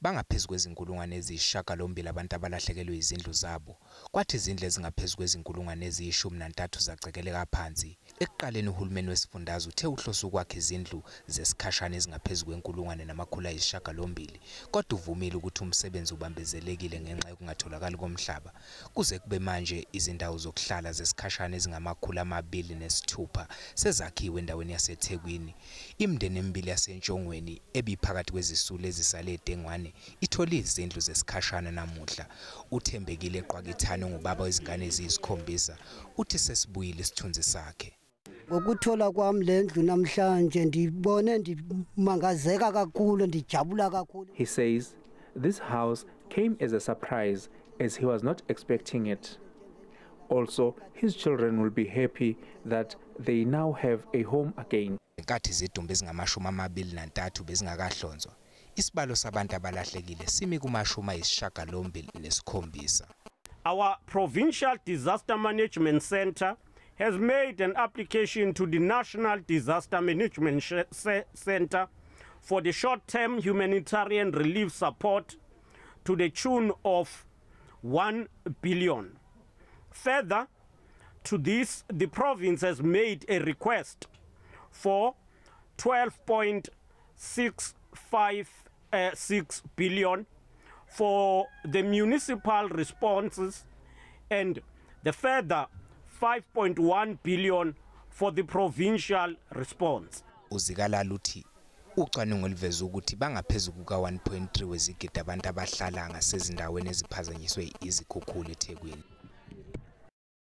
bangaphezulu kwezinkulungwane eziyisishiyagalombili abantu abalahlekelwe izindlu zabo, kwathi izindlu ezingaphezulu kwezinkulungwane eziyishumi-nantathu zacekeleka phansi. Ekuqaleni uhulumeni wesifundazwe uthe uhloso ukwakha izindlu zesikhashana ezingaphezulu kwenkulungwane namakhulu ayisishiyagalombili, kodwa uvumile ukuthi umsebenzi ubambezelekile ngenxa yokungatholakali komhlaba. Kuze kube manje izindawo zokuhlala zesikhashana ezingama-206 sezakhiwe endaweni yaseThekwini. Imindeni emibili yaseNtshongweni ebiphakathi kwezisulu ezisale eDengwane ithole izindlu zesikhashana namuhla. Uthembekile eqwakithane ngubaba wezingane eziyizikhombisa uthi sesibuyile isithunzi sakhe. Ngokuthola kwami lendlu namhlanje ndibone ndimangazeka kakhulu, ndijabula kakhulu. He says this house came as a surprise as he was not expecting it. Also, his children will be happy that they now have a home again. Ngenkathi izidumbu ezingama-23 bezingakahlonzwa, isibalo sabantu abalahlekile simi kuma-87. Our Provincial Disaster Management Center has made an application to the National Disaster Management Center for the short-term humanitarian relief support to the tune of 1 billion. Further to this, the province has made a request for 12.656 billion for the municipal responses and the further 5.1 billion for the provincial response. Zikalala uthi ucwaningo liveza ukuthi bangaphezulu kuka 1.3 wezigidi abantu abahlala ngasezindaweni eziphazanyiswe izikhukhula eThekwini.